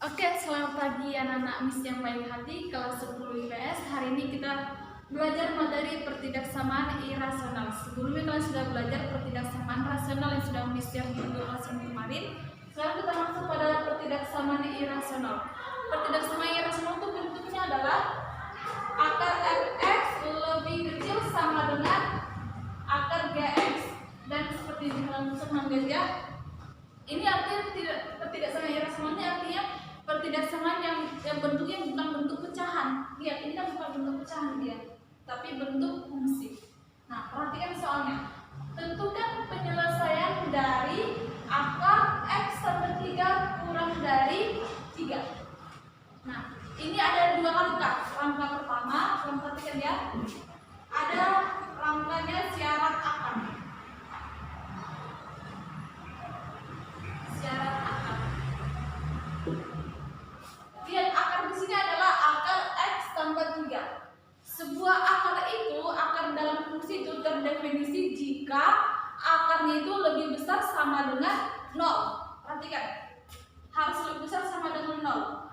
Oke, selamat pagi anak-anak Miss yang baik hati kelas 10 IPS. Hari ini kita belajar materi pertidaksamaan irasional. Sebelumnya kalian sudah belajar pertidaksamaan rasional yang sudah Miss yang minggu kelas kemarin. Sekarang kita masuk pada pertidaksamaan irasional. Pertidaksamaan irasional itu bentuknya adalah akar fx lebih kecil sama dengan akar gx. Dan seperti di dalam tulisan gajah, ini artinya pertidaksamaan irasionalnya artinya pertidaksamaan yang bentuknya bukan bentuk pecahan. Lihat, ini kan bukan bentuk pecahan dia, tapi bentuk fungsi. Nah, perhatikan soalnya. Tentukan penyelesaian dari akar x sampai 3 kurang dari 3. Nah, ini ada dua rangka. Rangka pertama, kalian perhatikan ya. Ada rangkanya syarat akar. Syarat akar. Lihat, akar di sini adalah akar x tambah 3. Sebuah akar itu, akar dalam fungsi itu terdefinisi jika akarnya itu lebih besar sama dengan 0. Perhatikan, harus lebih besar sama dengan 0.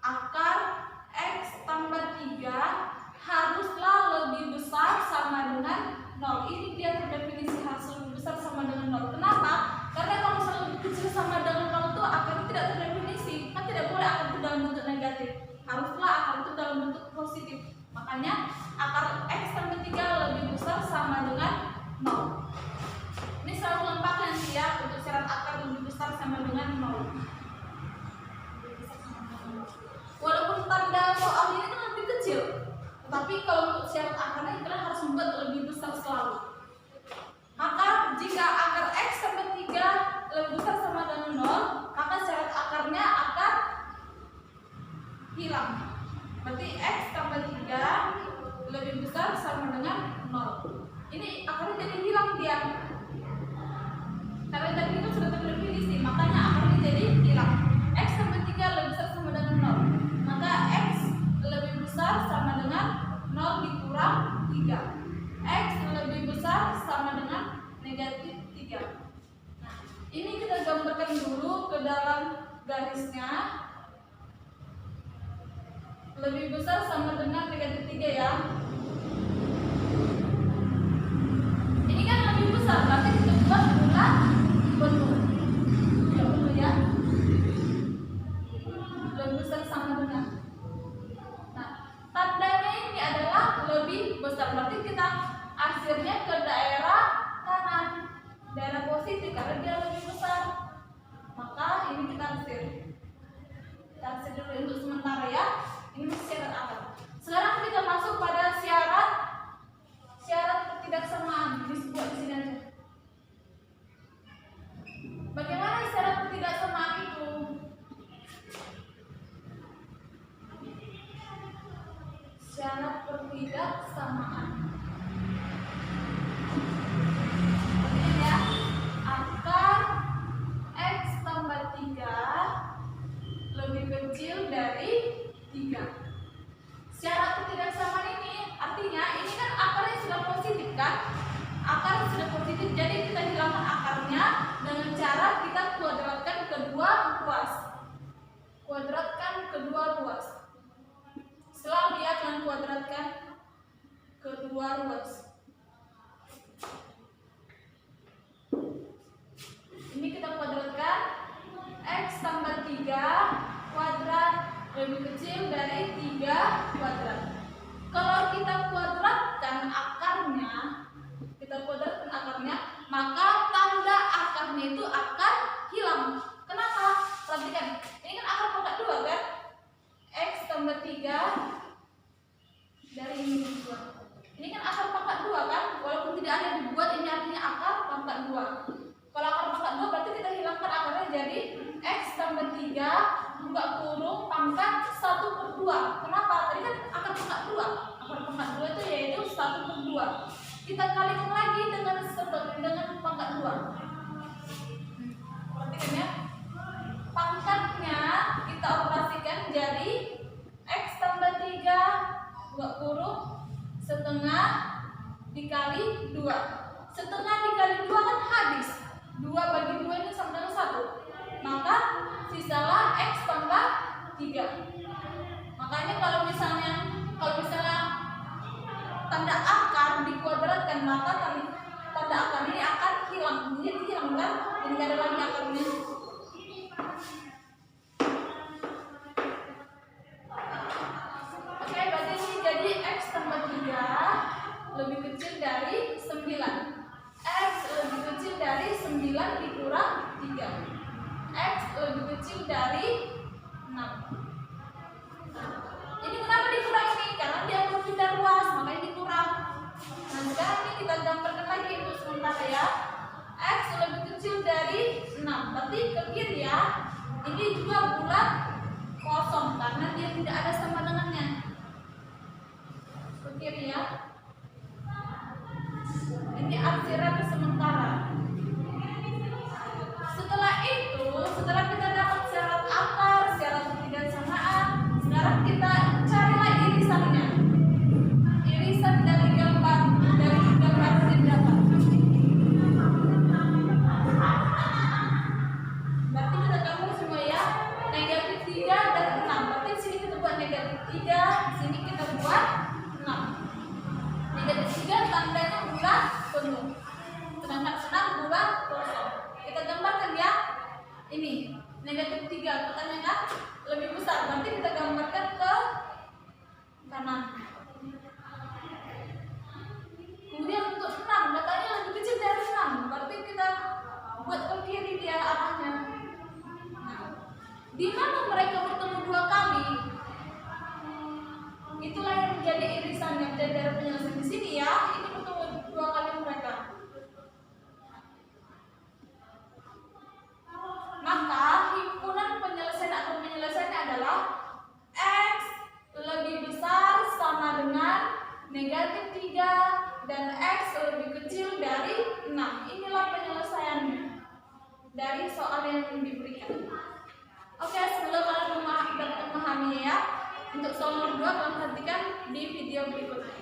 Akar x tambah 3 haruslah lebih besar sama dengan 0. Ini dia terdefinisi harus lebih besar sama dengan 0. Kenapa? Karena kalau misalnya lebih kecil sama dengan 0 itu akarnya tidak terdefinisi. Kan tidak boleh akar itu dalam bentuk negatif. Haruslah akar itu dalam bentuk positif. Makanya akar x tambah 3 lebih besar sama dengan 0. Ini selalu lengkap nanti ya untuk syarat akar lebih besar sama dengan 0. Walaupun tanda soal ini kan lebih kecil, tetapi kalau untuk syarat akarnya kita harus membuat lebih besar selalu. Maka jika akar x sampai 3 lebih besar sama dengan 0, maka syarat akarnya akan hilang. Berarti x tambah 3 lebih besar sama dengan 0. Ini akarnya jadi hilang dia. Karena tadi itu sudah terdefinisi, makanya akarnya jadi hilang. X tambah 3 lebih besar sama dengan 0. Maka x lebih besar sama dengan 0 dikurang 3. X lebih besar sama dengan negatif 3. Nah, ini kita gambarkan dulu ke dalam garisnya. Lebih besar sama dengan negatif 3 ya. Ini kan lebih besar, berarti kita buat bulat penuh. Ya penuh ya. Lebih besar sama dengan. Nah, tandanya ini adalah lebih besar. Berarti kita akhirnya ke daerah kanan, daerah positif karena dia lebih besar. Maka ini kita arsir. Kita arsir dulu untuk sementara ya. Ini syarat akar. Sekarang kita masuk pada syarat pertidaksamaan. Disebut di sini aja. Bagaimana syarat pertidaksamaan itu? Syarat pertidaksamaan. Ini ya, akar x tambah 3 lebih kecil dari 3. Syarat pertidaksamaan ini artinya ini kan akarnya sudah positif kan? Akar sudah positif, jadi kita hilangkan akarnya dengan cara kita kuadratkan kedua ruas. Kuadratkan kedua ruas. Setelah dia akan kuadratkan kedua ruas. Ini kita kuadratkan x tambah 3 kuadrat lebih kecil dari 3 kuadrat. Kalau kita kuadratkan akarnya, maka tanda akarnya itu akan hilang. Kenapa? Perhatikan, ini kan akar pangkat 2 kan? X tambah 3 dari ini dibuat. Ini kan akar pangkat 2 kan? Walaupun tidak ada dibuat, ini artinya akar pangkat 2. Kalau akar pangkat 2 berarti kita hilangkan akarnya jadi x tambah 3 buka kurung pangkat 1/2. Kenapa? Tadi kan akar pangkat 2. Akar pangkat 2 itu yaitu 1/2. Kita kalikan lagi dengan pangkat 2. Perhatikan ya. Pangkatnya kita operasikan jadi x tambah 3 buka kurung setengah dikali 2. Setengah dikali 2 kan habis. 2 bagi 2 ini sama dengan 1. Maka sisalah x tambah 3. Makanya kalau misalnya tanda akar dikuadratkan, maka tanda akar ini akan hilang. Jadi hilang kan? Jadi nggak ada lagi akarnya. Oke, berarti ini jadi X tambah 3 lebih kecil dari 9. X lebih kecil dari 9 dikurang 3. X lebih kecil dari 6. Ini kenapa dikurang nih? Karena dia berpindah ruas, makanya dikurang. Nah, sekarang ini kita gambarkan lagi untuk sementara ya. X lebih kecil dari 6. Berarti ke kiri ya. Ini juga bulat kosong karena dia tidak ada sama dengannya. Ke kiri ya. Ini arsiran sementara. Setelah itu, setelah kita dapat syarat akar, syarat ketidaksamaan, sekarang kita carilah irisannya. Irisan dari gambar yang dapat. Berarti kita gambar semua ya. Negatif 3 dan 6. Berarti di sini kita buat negatif 3, di sini kita buat 6. Negatif 3 tandanya bulat penuh, sedangkan 6 bulat kosong. Kita gambarkan ya. Ini negatif 3, katanya kan lebih besar, berarti kita gambarkan ke kanan. Kemudian untuk 6, katanya lebih kecil dari 6, berarti kita buat ke kiri dia arahnya. Nah, di mana mereka bertemu 2 kali? Itulah yang menjadi irisannya. Jadi dari penyelesaian di sini ya, ini bertemu 2 kali mereka. Maka himpunan penyelesaian atau penyelesaiannya adalah X lebih besar sama dengan negatif 3 dan X lebih kecil dari 6. Inilah penyelesaiannya dari soal yang diberikan. Oke, semoga kalian memahami ya. Untuk soal nomor 2 kalian perhatikan di video berikutnya.